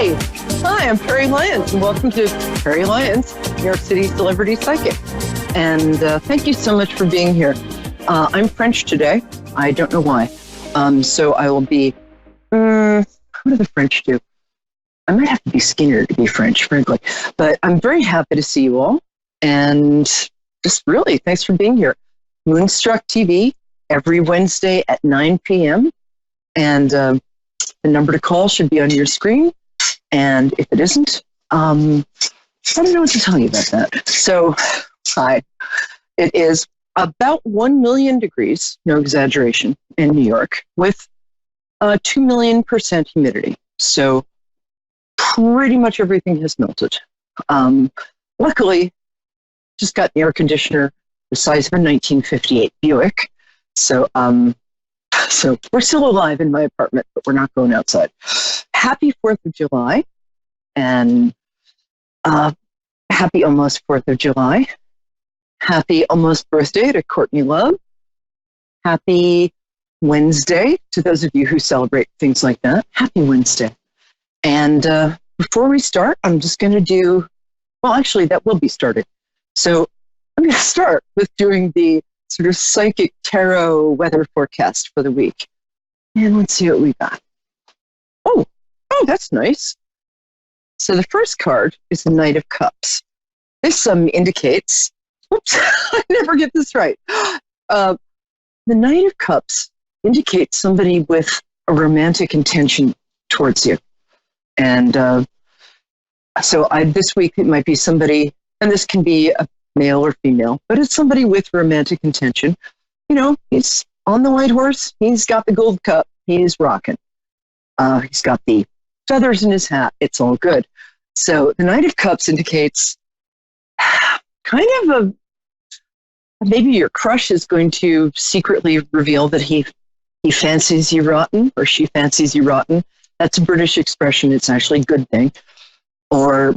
Hey, hi, I'm Peri Lyons, and welcome to Peri Lyons, New York City Celebrity Psychic. And thank you so much for being here. I'm French today. I don't know why. So I will be, what do the French do? I might have to be Skinner to be French, frankly. But I'm very happy to see you all. And just really, thanks for being here. Moonstruck TV every Wednesday at 9 p.m. And the number to call should be on your screen. And if it isn't, I don't know what to tell you about that. So, hi. It is about 1 million degrees, no exaggeration, in New York, with 2 million% humidity. So, pretty much everything has melted. Luckily, just got an air conditioner the size of a 1958 Buick. So we're still alive in my apartment, but we're not going outside. Happy 4th of July, and happy almost 4th of July. Happy almost birthday to Courtney Love. Happy Wednesday to those of you who celebrate things like that. Happy Wednesday. And before we start, I'm just going to do, well, actually, that will be started. So I'm going to start with doing the sort of psychic tarot weather forecast for the week. And let's see what we got. Oh, that's nice. So the first card is the Knight of Cups. This indicates, oops, I never get this right. The Knight of Cups indicates somebody with a romantic intention towards you. And so this week it might be somebody, and this can be a male or female, but it's somebody with romantic intention. You know, he's on the white horse. He's got the gold cup. He's rocking. He's got the feathers in his hat. It's all good. So the Knight of Cups indicates kind of maybe your crush is going to secretly reveal that he fancies you rotten, or she fancies you rotten. That's a British expression. It's actually a good thing. Or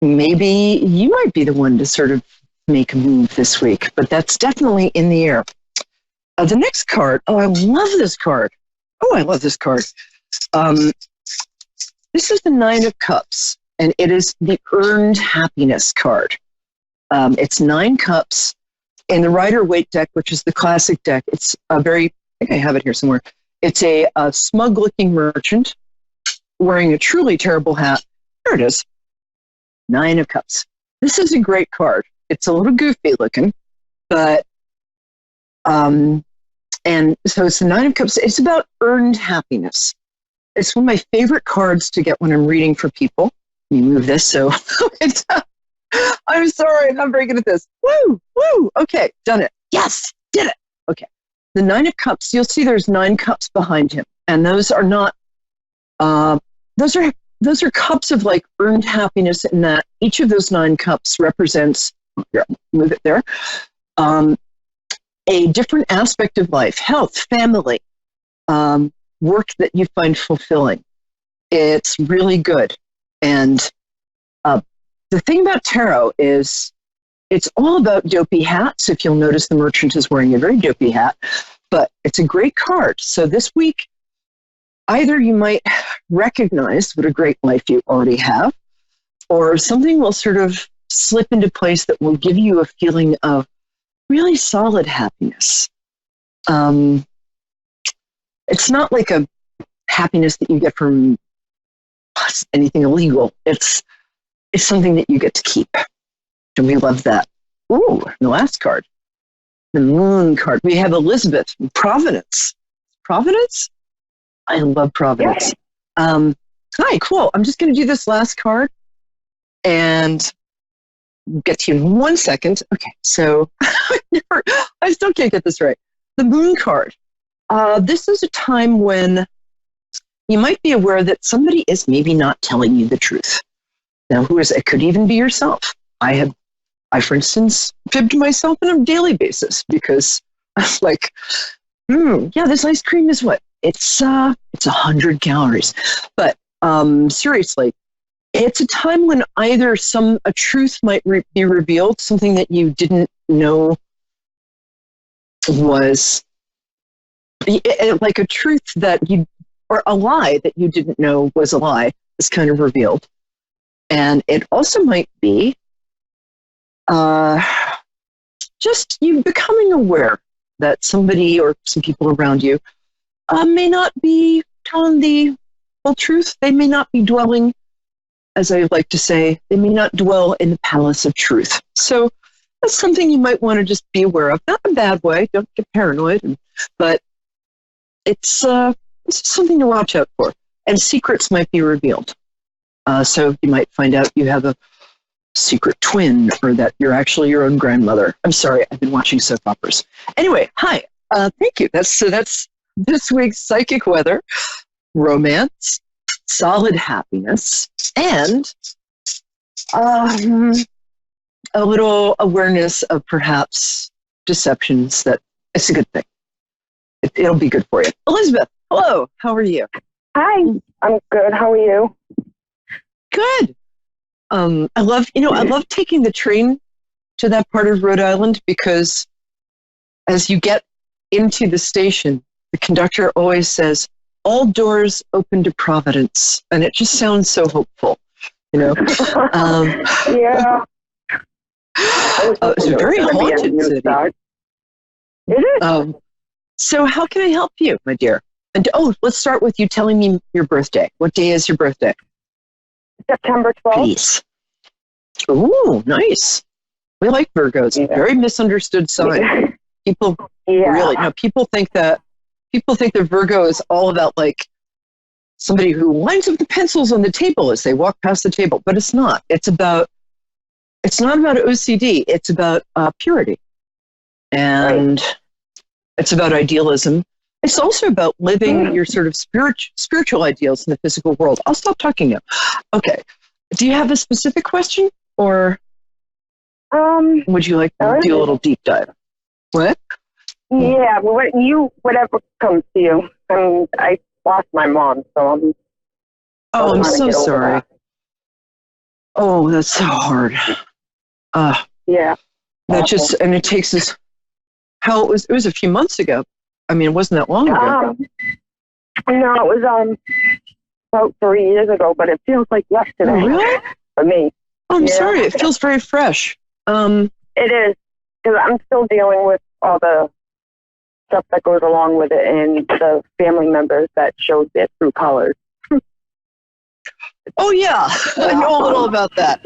maybe you might be the one to sort of make a move this week, but that's definitely in the air. The next card, I love this card. I love this card. This is the Nine of Cups, and it is the Earned Happiness card. It's 9 cups. In the Rider-Waite deck, which is the classic deck, it's a very, I think I have it here somewhere. It's a smug-looking merchant wearing a truly terrible hat. There it is. 9 of Cups. This is a great card. It's a little goofy looking, but, and so it's the 9 of Cups. It's about earned happiness. It's one of my favorite cards to get when I'm reading for people. Let me move this so I'm sorry, I'm not very good at this. Woo! Okay, done it. Yes, did it. Okay. The 9 of Cups, you'll see there's 9 cups behind him. And those are not, those are cups of like earned happiness, in that each of those 9 cups represents, here, move it there, a different aspect of life: health, family, work that you find fulfilling. It's really good. And the thing about tarot is it's all about dopey hats. If you'll notice, the merchant is wearing a very dopey hat, but it's a great card. So this week, either you might recognize what a great life you already have, or something will sort of slip into place that will give you a feeling of really solid happiness. It's not like a happiness that you get from anything illegal. It's something that you get to keep. And we love that. Ooh, the last card, the Moon card. We have Elizabeth, Providence. Providence? I love Providence. Hi, cool. I'm just going to do this last card and get to you in 1 second. Okay, so I still can't get this right. The Moon card. This is a time when you might be aware that somebody is maybe not telling you the truth. Now, who is it? It could even be yourself. I, for instance, fibbed myself on a daily basis because I was like, yeah, this ice cream is what? It's 100 calories. But seriously, it's a time when either a truth might be revealed, something that you didn't know was like a truth that you, or a lie that you didn't know was a lie, is kind of revealed. And it also might be just you becoming aware that somebody or some people around you may not be telling the full truth. They may not be dwelling, as I like to say, they may not dwell in the palace of truth. So that's something you might want to just be aware of. Not in a bad way, don't get paranoid, but it's something to watch out for. And secrets might be revealed. So you might find out you have a secret twin, or that you're actually your own grandmother. I'm sorry, I've been watching soap operas. Anyway, hi, thank you. That's this week's psychic weather, romance, solid happiness, and a little awareness of perhaps deceptions. That it's a good thing. It'll be good for you. Elizabeth, hello. How are you? Hi, I'm good. How are you? Good. I love taking the train to that part of Rhode Island, because as you get into the station, the conductor always says, "All doors open to Providence," and it just sounds so hopeful, Yeah. It's a very haunted city. It is. So how can I help you, my dear? And let's start with you telling me your birthday. What day is your birthday? September 12th. Please. Ooh, nice. We like Virgos. Yeah. Very misunderstood sign. People people think that Virgo is all about like somebody who lines up the pencils on the table as they walk past the table, but it's not. It's not about OCD. It's about purity, and it's about idealism. It's also about living your sort of spiritual ideals in the physical world. I'll stop talking now. Okay. Do you have a specific question, or would you like to do a little deep dive? What? Yeah, whatever comes to you. I lost my mom, so I'm so sorry. That. Oh, that's so hard. Yeah. That just, and it takes us, it was a few months ago. I mean, it wasn't that long ago. No, it was about 3 years ago, but it feels like yesterday. Oh, really? For me. Oh, I'm sorry. It feels very fresh. It is, because I'm still dealing with all the stuff that goes along with it, and the family members that showed their true colors. Oh, yeah. I know a little about that.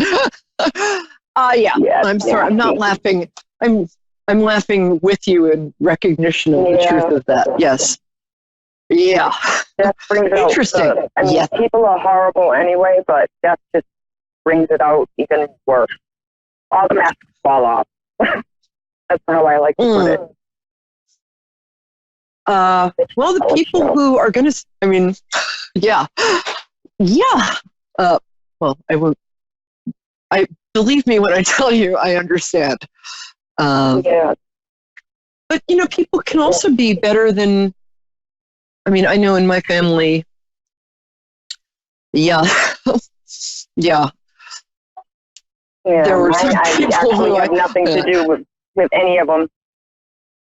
Yeah. I'm sorry. I'm not laughing. I'm laughing with you in recognition of the truth of that. Yes. Yeah. That brings Interesting. People are horrible anyway, but that just brings it out even worse. All the masks fall off. That's how I like to put it. Well, the people who are going to, yeah. Well, I won't. Believe me when I tell you, I understand. But, people can also be better than, I know in my family, yeah. There were some people who have nothing to do with any of them.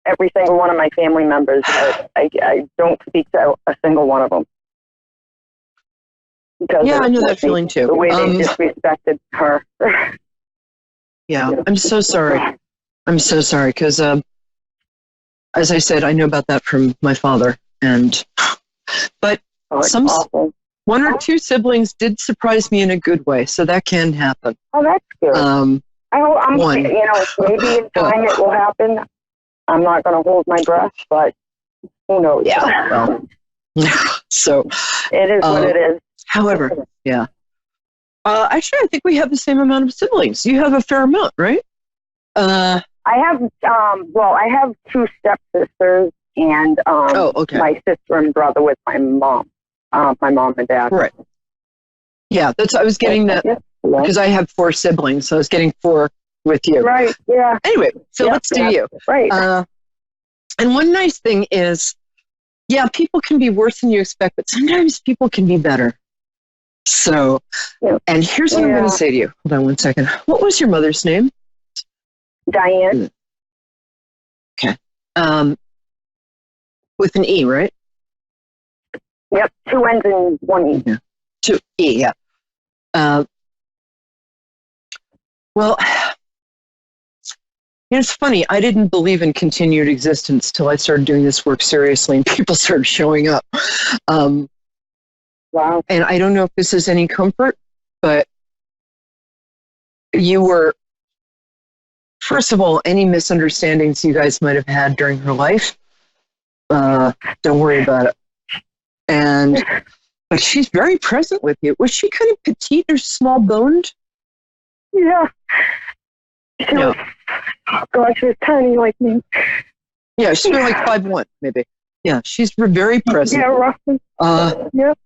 Every single one of my family members, I don't speak to a single one of them. I know that feeling too. The way they disrespected her. Yeah, I'm so sorry. Because, as I said, I know about that from my father. But one or two siblings did surprise me in a good way, so that can happen. Oh, that's good. Maybe in time it will happen. I'm not going to hold my breath, but who knows? Yeah. So it is what it is. However, yeah. Actually, I think we have the same amount of siblings. You have a fair amount, right? I have. I have two stepsisters and my sister and brother with my mom. My mom and dad. Right. Yeah, I was getting that because I have 4 siblings, so I was getting 4 with you. Right. Yeah. Anyway, so let's do you. Right. And one nice thing is, people can be worse than you expect, but sometimes people can be better. So, and here's what I'm going to say to you. Hold on one second. What was your mother's name? Diane. Okay. With an E, right? Yep. 2 N's and 1 E. Yeah. Yeah. Well, it's funny. I didn't believe in continued existence till I started doing this work seriously and people started showing up. Wow. And I don't know if this is any comfort, but you were, first of all, any misunderstandings you guys might have had during her life, don't worry about it. But she's very present with you. Was she kind of petite or small boned? Yeah. She was, oh God, she was tiny like me. Yeah, she's like 5'1", maybe. Yeah, she's very present. Yeah, roughly. Yep.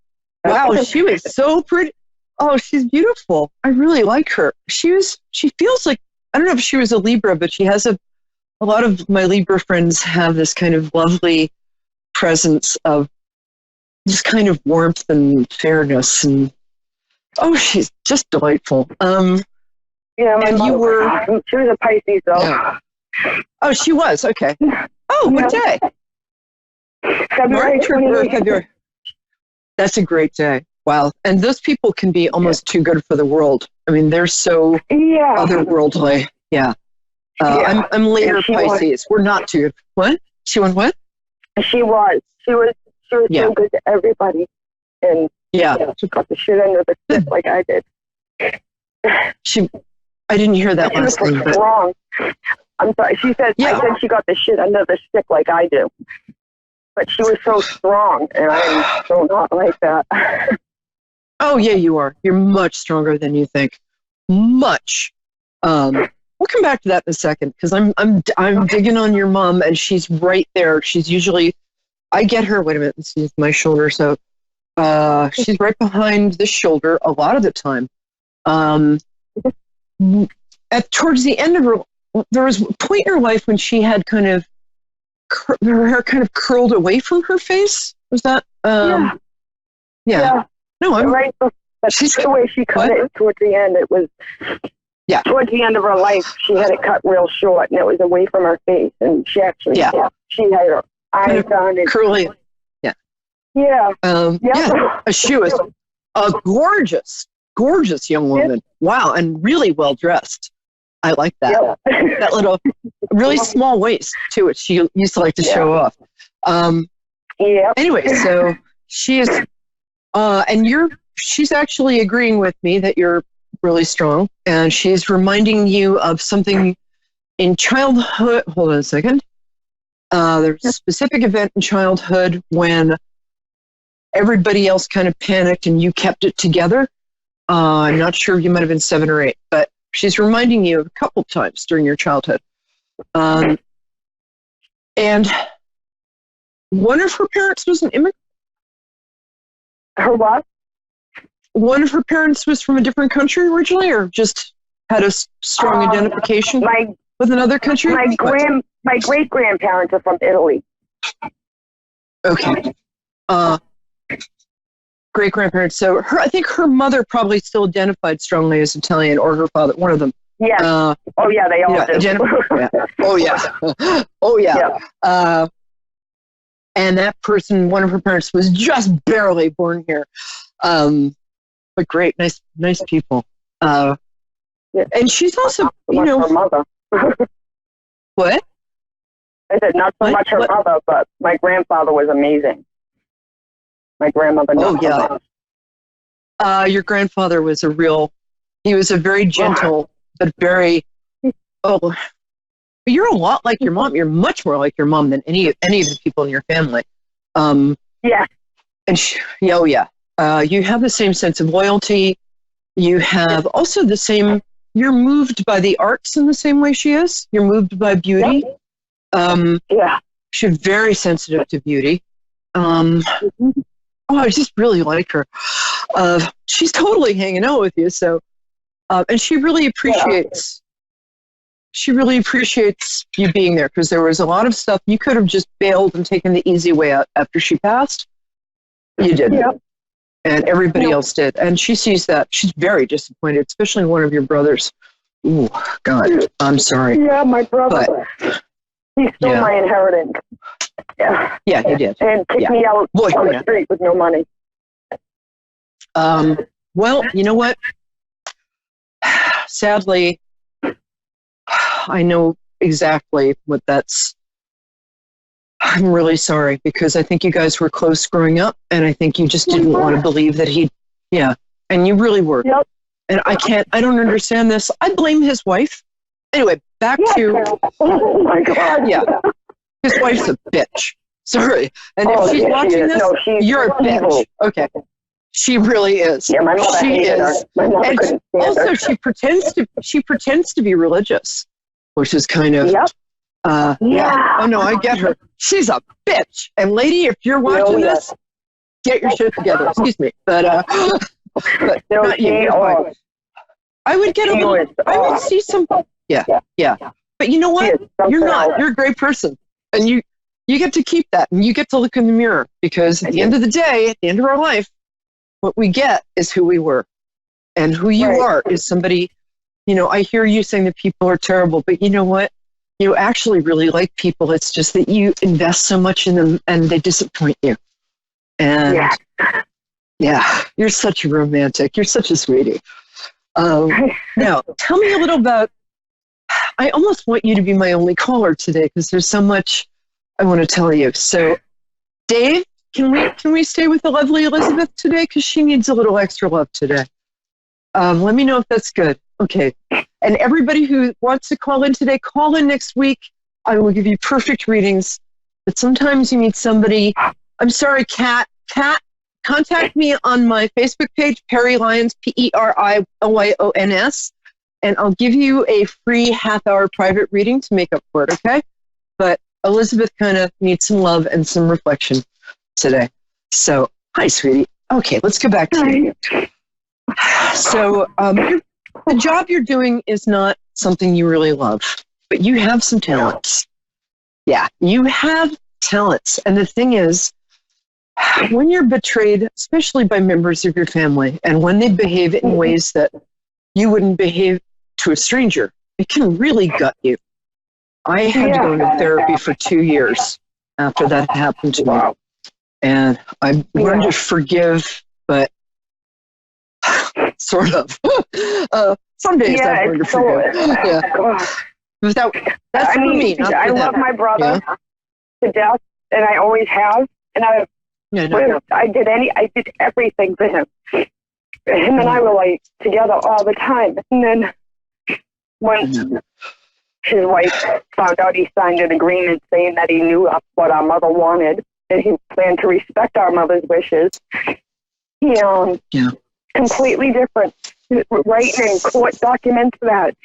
Wow, she was so pretty. Oh, she's beautiful. I really like her. She feels like, I don't know if she was a Libra, but she has a lot of my Libra friends have this kind of lovely presence of this kind of warmth and fairness. And she's just delightful. Yeah, and you were. She was a Pisces, though. Yeah. Oh, she was. Okay. Oh, what day? February 28th. February. That's a great day. Wow. And those people can be almost too good for the world. I mean, they're so otherworldly. Yeah. I'm later Pisces. We're not too good. What? She won what? She was so good to everybody. And she got the shit under the stick like I did. I didn't hear that last thing. But wrong. I'm sorry. She said, I said she got the shit under the stick like I do. But she was so strong, and I'm so not like that. Oh, yeah, you are. You're much stronger than you think. Much. We'll come back to that in a second, because I'm digging on your mom, and she's right there. She's usually, I get her, wait a minute, this is my shoulder, so she's right behind the shoulder a lot of the time. Towards the end of her, there was a point in her life when she had kind of, her hair kind of curled away from her face. Was that? Yeah. No, I'm right. That's the way she cut it towards the end. It was towards the end of her life. She had it cut real short, and it was away from her face. And she actually, she had her eyes on it, curly. She was a gorgeous young woman. Wow, and really well dressed. I like that. That little, really small waist, too, which she used to like to show off. Anyway, so she is, and she's actually agreeing with me that you're really strong, and she's reminding you of something in childhood. Hold on a second. There's a specific event in childhood when everybody else kind of panicked and you kept it together. I'm not sure, you might have been 7 or 8, but she's reminding you a couple times during your childhood. And one of her parents was an immigrant. Her what? One of her parents was from a different country originally, or just had a strong identification with another country? My great-grandparents are from Italy. Okay. Great-grandparents. So I think her mother probably still identified strongly as Italian, or her father, one of them. Yeah. They all do. Oh, yeah. And that person, one of her parents, was just barely born here. But great, nice people. And she's also, her mother. What? I said not so much her mother, but my grandfather was amazing. My grandmother. Your grandfather was he was a very gentle, but very, you're a lot like your mom. You're much more like your mom than any of the people in your family. And you have the same sense of loyalty. You have also the same, you're moved by the arts in the same way she is. You're moved by beauty. She's very sensitive to beauty. I just really like her. She's totally hanging out with you. So, and she really appreciates you being there, because there was a lot of stuff you could have just bailed and taken the easy way out after she passed. You didn't. And everybody else did. And she sees that. She's very disappointed, especially one of your brothers. Ooh, God, I'm sorry. Yeah, my brother. He stole my inheritance. Yeah, he did. And kicked me out on the street with no money. Well, you know what? Sadly, I know exactly what that's. I'm really sorry because I think you guys were close growing up, and I think you just didn't want to believe that and you really were. Yep. And I don't understand this. I blame his wife. Anyway, back to. Oh my God. Yeah. His wife's a bitch. Sorry. And if she's watching this, you're a bitch. Okay. She really is. Yeah, my mother hated her. My mother couldn't stand her. she pretends to be religious, which is kind of Yep. Yeah. Oh no, I get her. She's a bitch. And lady, if you're watching this, get your shit together. Excuse me. But not you. I would get a little. I would see some. Yeah. But you know what? You're not. You're a great person, and you get to keep that, and you get to look in the mirror because at the end of the day, at the end of our life, what we get is who we were, and who you are is somebody. You know, I hear you saying that people are terrible, but you know what? You actually really like people. It's just that you invest so much in them and they disappoint you. And you're such a romantic. You're such a sweetie. Now, tell me a little about, I almost want you to be my only caller today because there's so much I want to tell you. So, Dave, can we stay with the lovely Elizabeth today? Because she needs a little extra love today. Let me know if that's good. Okay. And everybody who wants to call in today, call in next week. I will give you perfect readings. But sometimes you need somebody. I'm sorry, Kat. Kat, contact me on my Facebook page, Peri Lyons, PeriLyons, and I'll give you a free half-hour private reading to make up for it, okay? But Elizabeth kind of needs some love and some reflection today. So, hi, sweetie. Okay, let's go back to you. So, the job you're doing is not something you really love, but you have some talents. Yeah, you have talents. And the thing is, when you're betrayed, especially by members of your family, and when they behave in ways that you wouldn't behave to a stranger, it can really gut you. I had to go into therapy for 2 years after that happened to me. And I learned to forgive, but sort of. Some days I've learned to forgive. That's for me. I love my brother to death, and I always have. And I did everything for him. Him and I were like together all the time. And then when his wife found out, he signed an agreement saying that he knew what our mother wanted, and he planned to respect our mother's wishes. He completely different. Writing in court documents that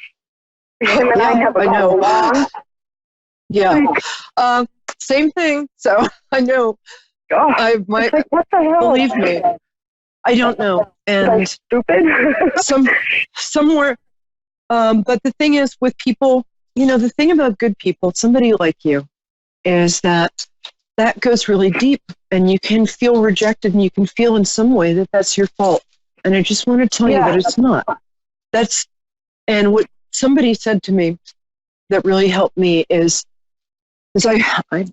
him and I never got along. Yeah. Same thing. So I know. I might, like, what the hell? Believe me, I don't know. And so stupid. somewhere. But the thing is, with people, the thing about good people, somebody like you, is that goes really deep, and you can feel rejected, and you can feel in some way that that's your fault. And I just want to tell you that it's not. And what somebody said to me that really helped me is I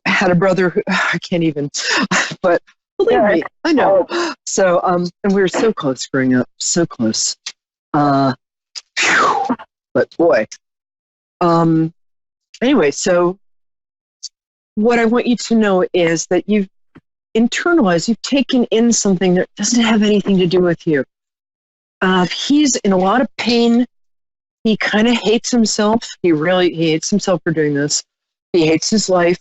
had a brother who, I can't even, but believe me, I know. So, and we were so close growing up, so close. But boy. Anyway, so what I want you to know is that you've internalized, you've taken in something that doesn't have anything to do with you. He's in a lot of pain. He kind of hates himself. He hates himself for doing this. He hates his life.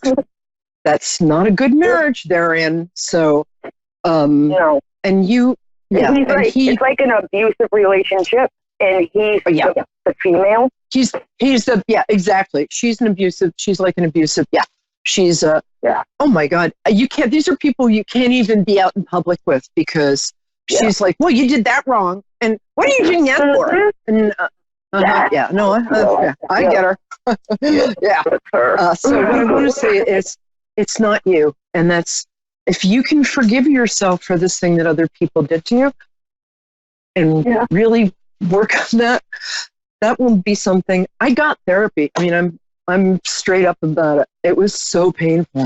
That's not a good marriage they're in. So, no. And you, it's like an abusive relationship, and he's the female. He's exactly. She's like an abusive, She's oh my God. You can't, these are people you can't even be out in public with because she's like, well, you did that wrong. And what are you doing that for? And I get her. So what I want to say is it's not you. And that's, if you can forgive yourself for this thing that other people did to you and really work on that, that will be something. I got therapy. I mean, I'm straight up about it. It was so painful.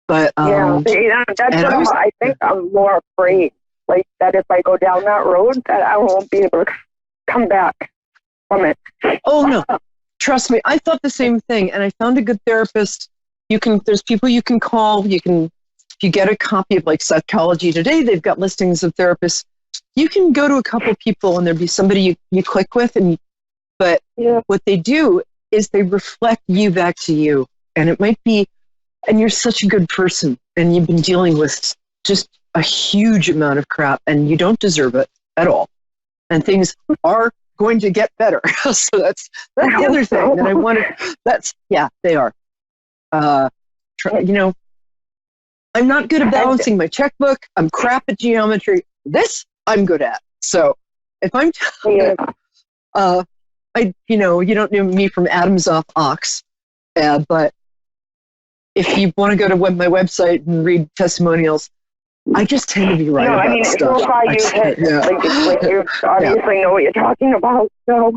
But that's what I think I'm more afraid like that if I go down that road, that I won't be able to come back from it. Oh, no. Trust me. I thought the same thing. And I found a good therapist. There's people you can call. If you get a copy of like Psychology Today, they've got listings of therapists. You can go to a couple people and there'll be somebody you click with. But what they do is they reflect you back to you. And it might be, and you're such a good person and you've been dealing with just a huge amount of crap and you don't deserve it at all. And things are going to get better. So that's the other thing that I wanted. They are. I'm not good at balancing my checkbook. I'm crap at geometry. This I'm good at. So if I'm, you don't know me from Adam's off Ox, but if you want to go to my website and read testimonials, I just tend to be right about stuff. So far you obviously know what you're talking about. So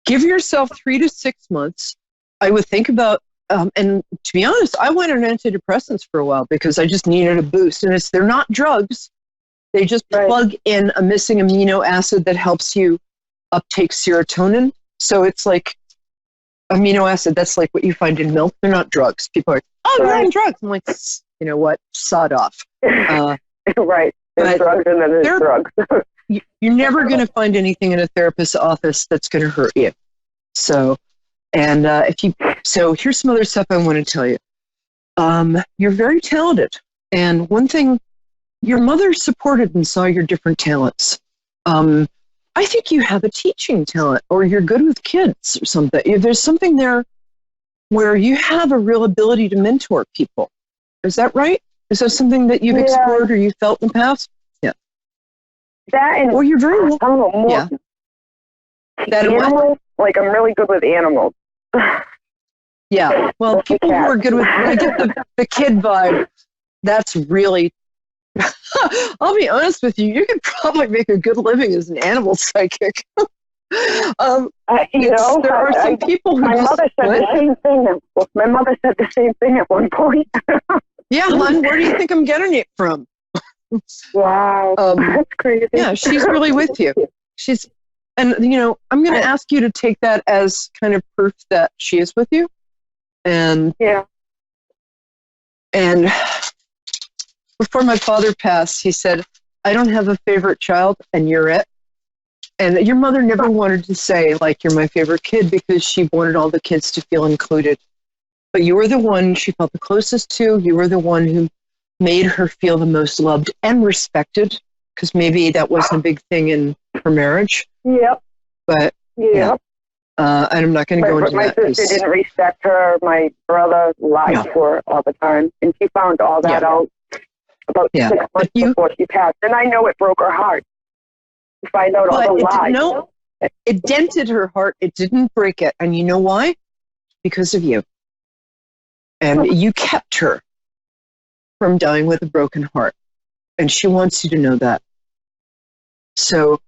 give yourself 3 to 6 months. I would think about, and to be honest, I went on antidepressants for a while because I just needed a boost. And they're not drugs. They just plug in a missing amino acid that helps you uptake serotonin. So it's like amino acid. That's like what you find in milk. They're not drugs. People are like, oh, you're on drugs. I'm like, you know what? Sod off. Right. There's drugs and then there's drugs. You're never going to find anything in a therapist's office that's going to hurt you. So, and here's some other stuff I want to tell you. You're very talented. And one thing, your mother supported and saw your different talents. I think you have a teaching talent, or you're good with kids or something. There's something there where you have a real ability to mentor people. Is that right? Is that something that you've explored or you felt in the past? Yeah. That and you're very well. I don't know, more. Yeah. That animals, like I'm really good with animals. Yeah. Well, people who are good with, when I get the kid vibe, that's really, I'll be honest with you, you could probably make a good living as an animal psychic. There are some people who my mother said the same thing. My mother said the same thing at one point. Yeah, hon, where do you think I'm getting it from? Wow, that's crazy. Yeah, she's really with you. I'm going to ask you to take that as kind of proof that she is with you. And before my father passed, he said, I don't have a favorite child, and you're it. And your mother never wanted to say, like, you're my favorite kid, because she wanted all the kids to feel included. But you were the one she felt the closest to. You were the one who made her feel the most loved and respected, because maybe that wasn't a big thing in her marriage. Yep. But, and I'm not going to go into that. My sister didn't respect her. My brother lied to her all the time. And she found all that out about 6 months before she passed. And I know it broke her heart to find out all the lies. No, it dented her heart. It didn't break it. And you know why? Because of you. And you kept her from dying with a broken heart. And she wants you to know that. So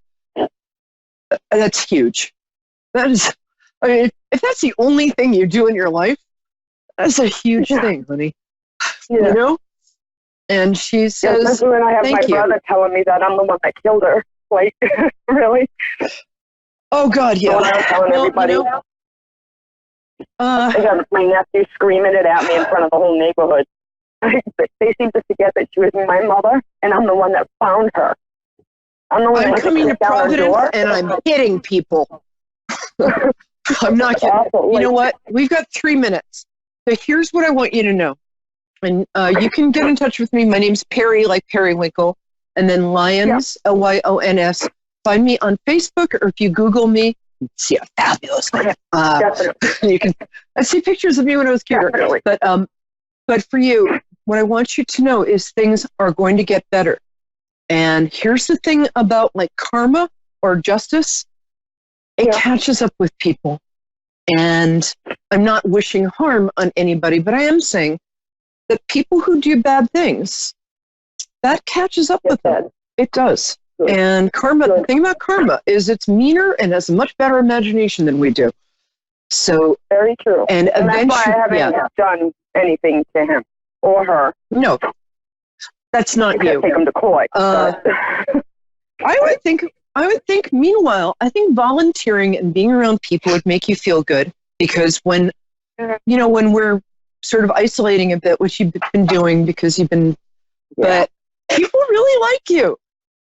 that's huge. That is, I mean, if that's the only thing you do in your life, that's a huge thing, honey. Yeah. You know? And she says, especially when I have my brother telling me that I'm the one that killed her. Like, really? Oh, God, yeah. So I'm telling everybody. I got my nephew screaming it at me in front of the whole neighborhood. They seem to forget that she was my mother, and I'm the one that found her. I'm coming to Providence, and I'm hitting people. I'm not kidding. You know what? We've got 3 minutes. So here's what I want you to know. And you can get in touch with me. My name's Peri, like Periwinkle, and then Lyons, Lyons. Find me on Facebook, or if you Google me, see how fabulous I am. You can. I see pictures of me when I was cuter. Definitely. But for you, what I want you to know is things are going to get better. And here's the thing about like karma or justice. It catches up with people. And I'm not wishing harm on anybody, but I am saying that people who do bad things, that catches up with them. It does. Good. And karma, the thing about karma is it's meaner and has a much better imagination than we do. So very true. And eventually, that's why I haven't done anything to him or her. No. That's not you. Take them to court. I would think, meanwhile, I think volunteering and being around people would make you feel good, because when we're sort of isolating a bit, which you've been doing because you've been, but people really like you.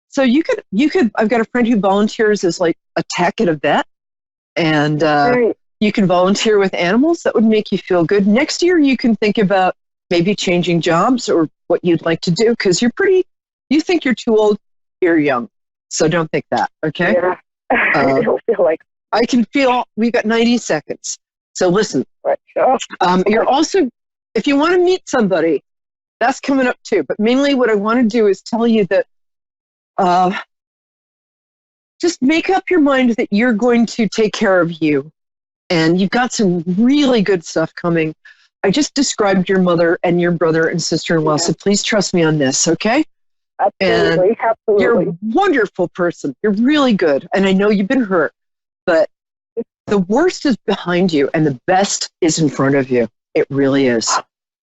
So you could, I've got a friend who volunteers as like a tech at a vet, and you can volunteer with animals. That would make you feel good. Next year, you can think about maybe changing jobs or what you'd like to do, because you think you're too old, you're young. So don't think that, okay? Yeah. I don't feel like. I can feel, we've got 90 seconds. So listen, you're also, if you want to meet somebody, that's coming up too. But mainly what I want to do is tell you that just make up your mind that you're going to take care of you. And you've got some really good stuff coming. I just described your mother and your brother and sister-in-law, so please trust me on this, okay? Absolutely, absolutely. You're a wonderful person. You're really good. And I know you've been hurt, but the worst is behind you and the best is in front of you. It really is.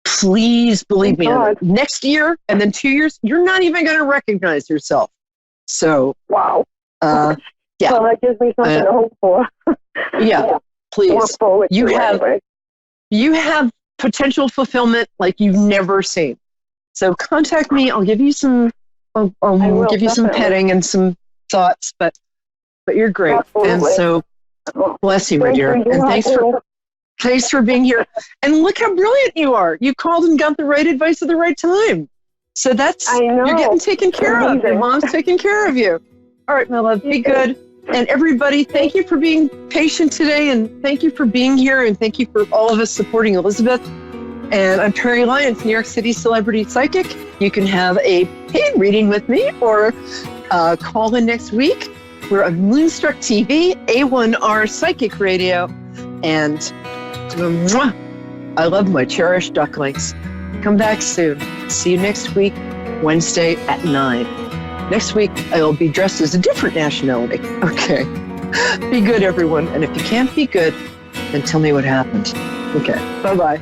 Please believe me. Next year and then 2 years, you're not even going to recognize yourself. So, wow. Yeah. Well, that gives me something to hope for. Yeah, please. You have potential fulfillment like you've never seen. So contact me. I'll give you some. I'll give you some petting and some thoughts. But you're great. Absolutely. And so bless you, my dear. And thanks for being here. And look how brilliant you are. You called and got the right advice at the right time. So you're getting taken care of. Your mom's taking care of you. All right, my love. Be good. And everybody, thank you for being patient today, and thank you for being here, and thank you for all of us supporting Elizabeth. And I'm Peri Lyons, New York City celebrity psychic. You can have a paid reading with me or call in next week. We're on Moonstruck TV, A1R Psychic Radio, and I love my cherished ducklings. Come back soon. See you next week, Wednesday at 9. Next week, I will be dressed as a different nationality. Okay. Be good, everyone. And if you can't be good, then tell me what happened. Okay. Bye-bye.